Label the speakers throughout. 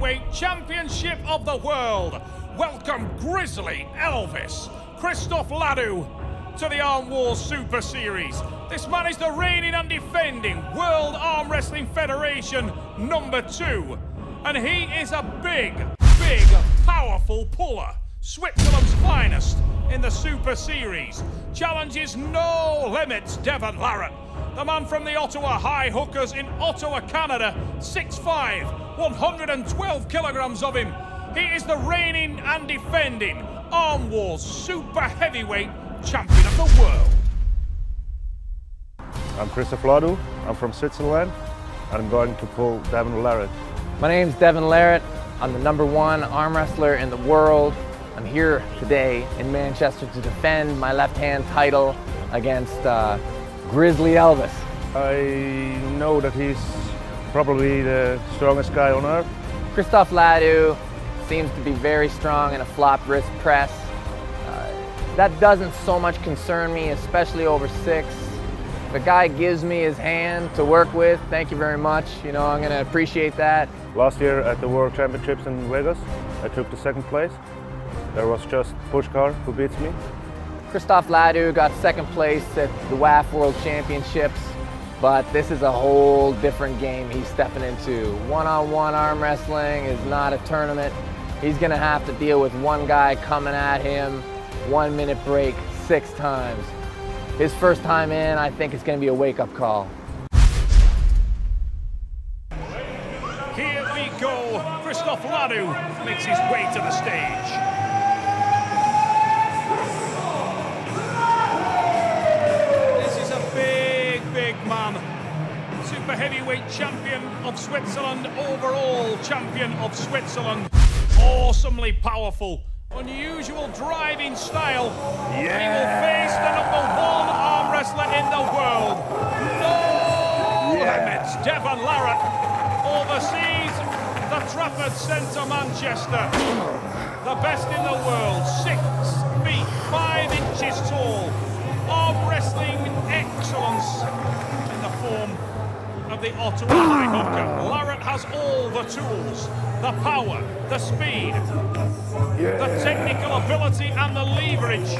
Speaker 1: Heavyweight Championship of the World. Welcome Grizzly Elvis, Christoph Ladu, to the Arm Wars Super Series. This man is the reigning and defending World Arm Wrestling Federation #2. And he is a big, powerful puller. Switzerland's finest in the Super Series. Challenges no limits, Devon Larratt. The man from the Ottawa High Hookers in Ottawa, Canada. 6'5", 112 kilograms of him. He is the reigning and defending Arm Wars Super Heavyweight Champion of the World.
Speaker 2: I'm Christoph Ladu. I'm from Switzerland. And I'm going to pull Devon Larratt.
Speaker 3: My name's Devon Larratt. I'm the #1 arm wrestler in the world. I'm here today in Manchester to defend my left-hand title against Grizzly Elvis.
Speaker 2: I know that he's probably the strongest guy on earth.
Speaker 3: Christoph Ladu seems to be very strong in a flop wrist press. That doesn't so much concern me, especially over 6. If a guy gives me his hand to work with, thank you very much. You know, I'm gonna appreciate that.
Speaker 2: Last year at the World Championships in Vegas, I took the 2nd place. There was just Pushkar who beats me.
Speaker 3: Christoph Ladu got 2nd place at the WAF World Championships, but this is a whole different game he's stepping into. One-on-one arm wrestling is not a tournament. He's gonna have to deal with one guy coming at him, 1-minute break, 6 times. His first time in, I think it's gonna be a wake-up call.
Speaker 1: Here we go. Christoph Ladu makes his way to the stage. This is a big man. Super heavyweight champion of Switzerland, overall champion of Switzerland. Awesomely powerful, unusual driving style. He will face the #1 arm wrestler in the world. No limits, Devon Larratt. Overseas, the Trafford Centre, Manchester. The best in the world, 6 feet 5 inches tall. Arm wrestling excellence in the form of the Ottawa High Hooker. Larratt has all the tools, the power, the speed, the technical ability and the leverage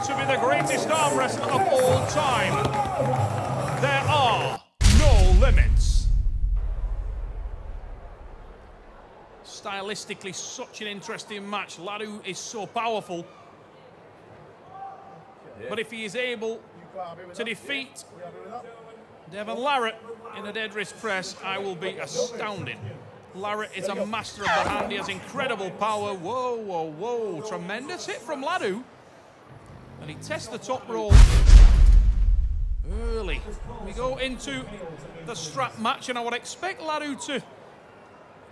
Speaker 1: to be the greatest arm wrestler of all time. There are no limits. Stylistically, such an interesting match. Ladu is so powerful. But if he is able to defeat Devon Larratt in a dead wrist press, I will be astounded. Larratt is a master of the hand. He has incredible power. Whoa. Tremendous hit from Ladu. And he tests the top roll early. We go into the strap match, and I would expect Ladu to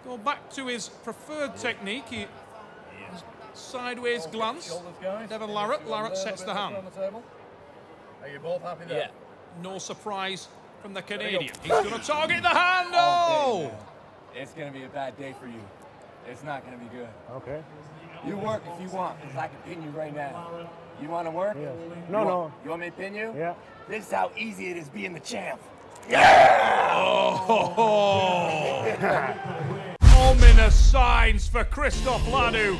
Speaker 1: go back to his preferred technique. He sideways glance. Devon Larratt sets the hand.
Speaker 4: Are you both happy there?
Speaker 1: Yeah. No surprise from the Canadian. He's going to target the hand. Oh!
Speaker 4: It's going to be a bad day for you. It's not going to be good.
Speaker 2: Okay.
Speaker 4: You work if you want, because I can pin you right now. You want to work?
Speaker 2: Yeah. No.
Speaker 4: You want me to pin you?
Speaker 2: Yeah.
Speaker 4: This is how easy it is being the champ.
Speaker 1: Ominous signs for Christoph Ladu.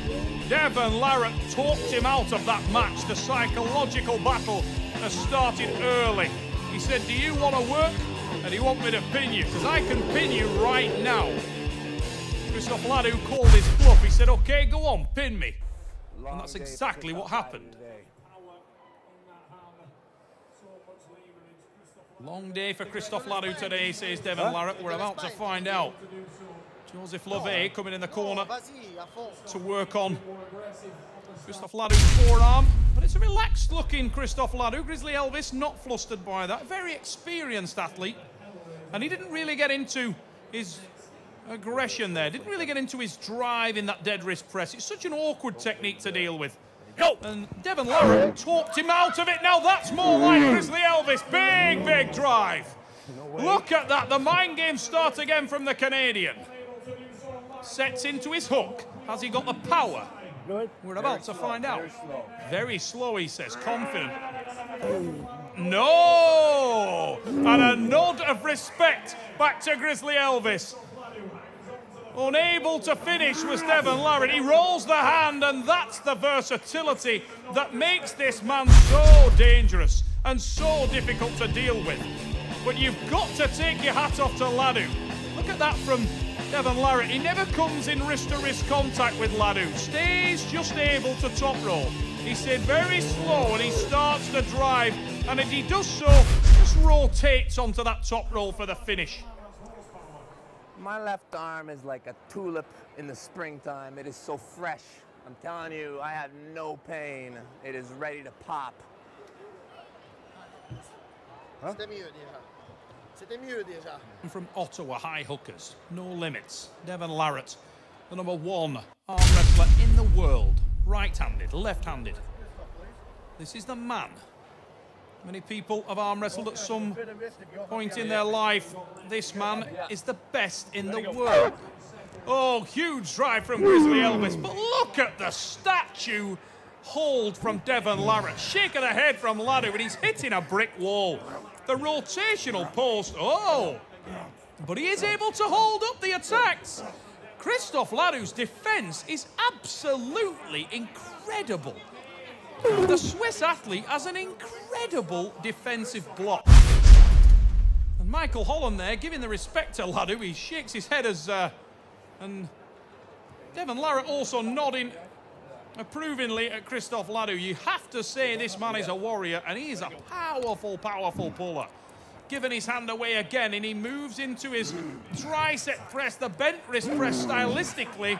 Speaker 1: Devon Larratt talked him out of that match. The psychological battle has started early. He said, do you want to work? And do you want me to pin you? Because I can pin you right now. Christoph Ladu called his bluff. He said, okay, go on, pin me. And that's exactly what happened. Long day for Christoph Ladu today, says Devon Larratt. We're about to find out. Joseph Lovey coming in the corner to work on Christoph Ladu's forearm. But it's a relaxed looking Christoph Ladu. Grizzly Elvis not flustered by that. Very experienced athlete. And he didn't really get into his aggression there. Didn't really get into his drive in that dead wrist press. It's such an awkward technique to deal with. And Devon Larratt talked him out of it. Now that's more like Grizzly Elvis. Big drive. Look at that. The mind games start again from the Canadian. Sets into his hook. Has he got the power? We're about to find out. Very slow, he says. Confident. No! And a nod of respect back to Grizzly Elvis. Unable to finish was Devon Larratt. He rolls the hand, and that's the versatility that makes this man so dangerous and so difficult to deal with. But you've got to take your hat off to Ladu. Look at that from Devon Larratt. He never comes in wrist-to-wrist contact with Ladu. Stays just able to top roll. He stayed very slow and he starts to drive. And as he does so, just rotates onto that top roll for the finish.
Speaker 3: My left arm is like a tulip in the springtime. It is so fresh. I'm telling you, I have no pain. It is ready to pop.
Speaker 2: Huh?
Speaker 1: From Ottawa High Hookers, no limits. Devon Larratt, the #1 arm wrestler in the world. Right-handed, left-handed. This is the man. Many people have arm wrestled at some point in their life. This man is the best in the world. Oh, huge drive from Grizzly Elvis. But look at the statue hold from Devon Larratt. Shake of the head from Ladu, and he's hitting a brick wall. The rotational post, oh! But he is able to hold up the attacks. Christophe Ladu's defense is absolutely incredible. The Swiss athlete has an incredible defensive block. And Michael Holland there giving the respect to Ladu. He shakes his head as... and Devon Larratt also nodding approvingly at Christophe Ladu. You have to say this man is a warrior, and he is a powerful, powerful puller. Giving his hand away again, and he moves into his tricep press. The bent wrist press stylistically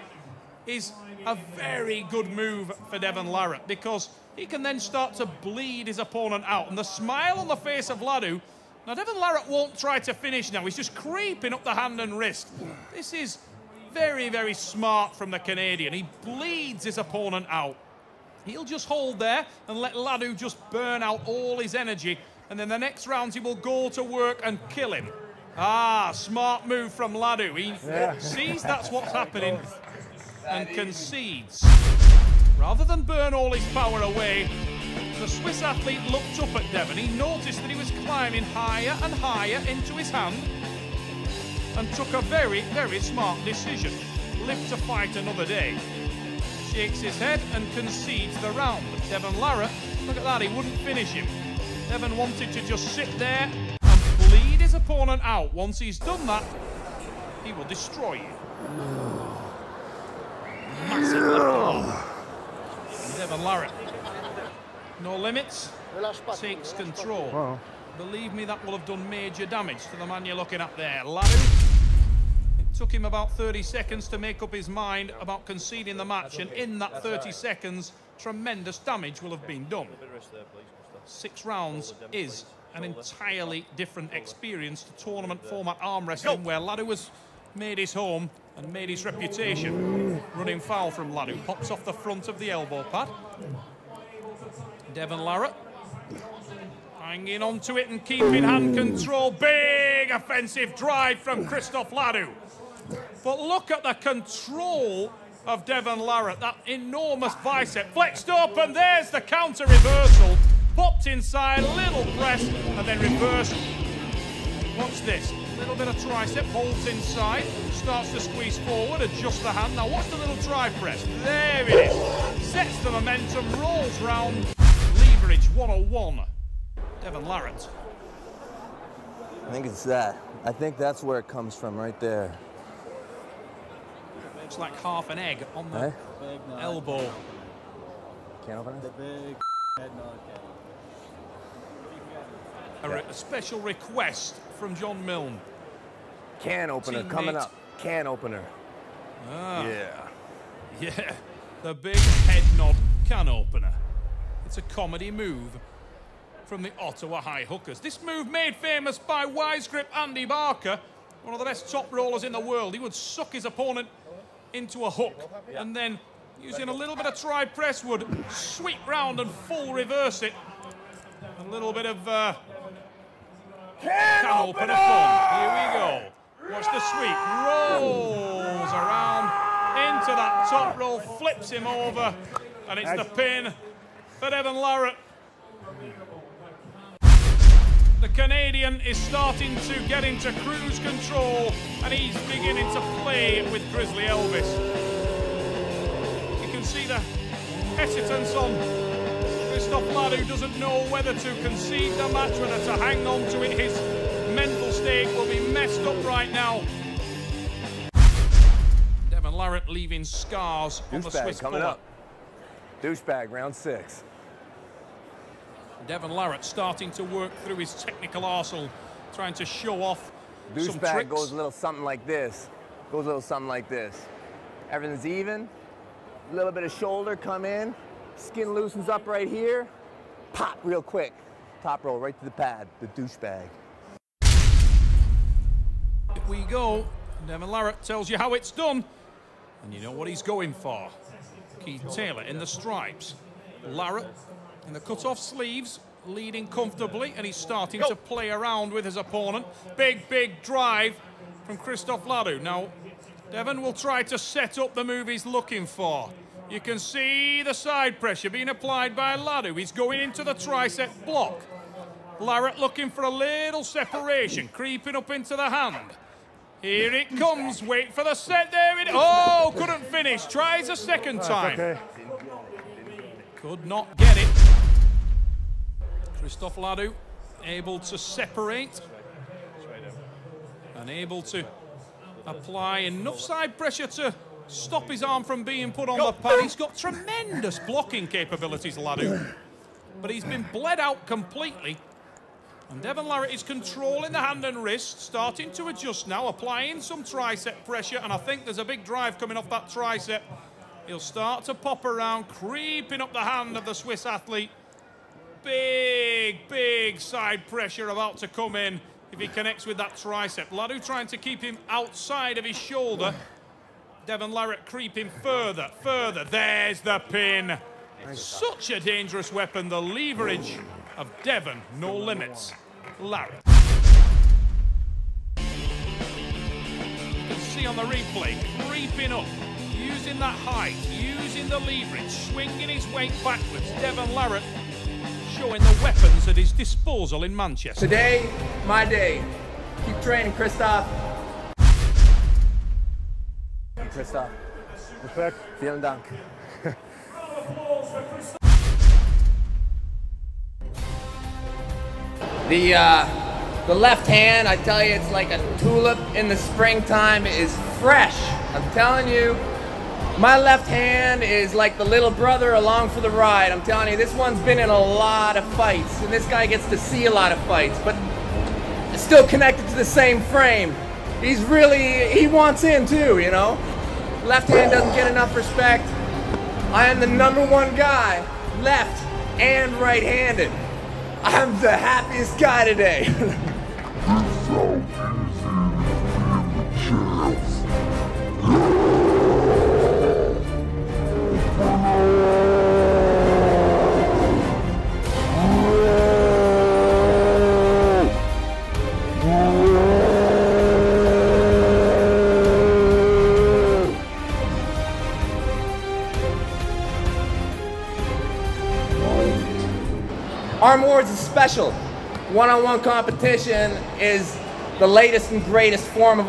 Speaker 1: is a very good move for Devon Larratt, because he can then start to bleed his opponent out. And the smile on the face of Ladu. Now, Devon Larratt won't try to finish now. He's just creeping up the hand and wrist. This is very, very smart from the Canadian. He bleeds his opponent out. He'll just hold there and let Ladu just burn out all his energy. And then the next round he will go to work and kill him. Ah, smart move from Ladu. He sees that's what's happening and concedes. Rather than burn all his power away, the Swiss athlete looked up at Devon. He noticed that he was climbing higher and higher into his hand and took a very, very smart decision. Live to fight another day. Shakes his head and concedes the round. Devon Larratt, look at that, he wouldn't finish him. Devon wanted to just sit there and bleed his opponent out. Once he's done that, he will destroy you. Massive left arm. Devon Larratt, no limits, takes control.
Speaker 2: Wow.
Speaker 1: Believe me, that will have done major damage to the man you're looking at there. Ladu, it took him about 30 seconds to make up his mind about conceding the match, and in that 30 seconds, tremendous damage will have been done. 6 rounds is an entirely different experience to tournament format arm wrestling, where Ladu has made his home and made his reputation. Running foul from Ladu, pops off the front of the elbow pad. Devon Larratt hanging onto it and keeping hand control. Big offensive drive from Christophe Ladu. But look at the control of Devon Larratt. That enormous bicep flexed up, and there's the counter reversal. Popped inside, little press, and then reversed. Watch this. Little bit of tricep, holds inside, starts to squeeze forward, adjust the hand. Now watch the little tri press. There it is. Sets the momentum, rolls round. Leverage 101. Devon Larratt.
Speaker 3: I think it's that. I think that's where it comes from, right there.
Speaker 1: Looks like half an egg on the elbow.
Speaker 3: Can't open it?
Speaker 5: The big head nod.
Speaker 1: A special request from John Milne.
Speaker 3: Can opener
Speaker 1: Teammate.
Speaker 3: coming up. Can opener.
Speaker 1: Ah.
Speaker 3: Yeah.
Speaker 1: Yeah, the big head nod can opener. It's a comedy move from the Ottawa High Hookers. This move made famous by wise grip Andy Barker, one of the best top rollers in the world. He would suck his opponent into a hook and then, using a little bit of tri press, would sweep round and full reverse it. A little bit of can opener fun. Here we go. Watch the sweep. Rolls around into that top roll, flips him over, and it's the pin for Devon Larratt. The Canadian is starting to get into cruise control, and he's beginning to play with Grizzly Elvis. You can see the hesitance on Christophe Ladu. Doesn't know whether to concede the match, whether to hang on to it. His mental state will be messed up right now. Devon Larratt leaving scars on the Swiss
Speaker 4: coming
Speaker 1: puller.
Speaker 4: up. Douchebag, round 6.
Speaker 1: Devon Larratt starting to work through his technical arsenal, trying to show off some
Speaker 4: Douchebag
Speaker 1: tricks.
Speaker 4: goes a little something like this. Goes a little something like this. Everything's even. A little bit of shoulder, come in. Skin loosens up right here. Pop real quick. Top roll right to the pad. The douchebag.
Speaker 1: Here we go. Devon Larratt tells you how it's done, and you know what he's going for. Keith Taylor in the stripes. Larratt in the cut-off sleeves, leading comfortably, and he's starting to play around with his opponent. Big drive from Christophe Ladu. Now, Devon will try to set up the move he's looking for. You can see the side pressure being applied by Ladu. He's going into the tricep block. Larratt looking for a little separation, creeping up into the hand. Here it comes, wait for the set, there it is. Oh, couldn't finish, tries a second time.
Speaker 2: Okay.
Speaker 1: Could not get it. Christophe Ladu able to separate and able to apply enough side pressure to stop his arm from being put on the pad. He's got tremendous blocking capabilities, Ladu, but he's been bled out completely. And Devon Larratt is controlling the hand and wrist, starting to adjust now, applying some tricep pressure, and I think there's a big drive coming off that tricep. He'll start to pop around, creeping up the hand of the Swiss athlete. Big side pressure about to come in if he connects with that tricep. Ladu trying to keep him outside of his shoulder. Devon Larratt creeping further. There's the pin. Such a dangerous weapon, the leverage of Devon, no limits. Larratt. You can see on the replay, creeping up, using that height, using the leverage, swinging his weight backwards. Devon Larratt showing the weapons at his disposal in Manchester.
Speaker 3: Today, my day. Keep training, Christophe.
Speaker 4: Christophe,
Speaker 2: Respect.
Speaker 4: vielen Dank.
Speaker 3: The left hand, I tell you, it's like a tulip in the springtime. It is fresh. I'm telling you, my left hand is like the little brother along for the ride. I'm telling you, this one's been in a lot of fights, and this guy gets to see a lot of fights, but it's still connected to the same frame. He wants in too, you know? Left hand doesn't get enough respect. I am the #1 guy, left and right-handed. I'm the happiest guy today. Arm Wars is special. One-on-one competition is the latest and greatest form of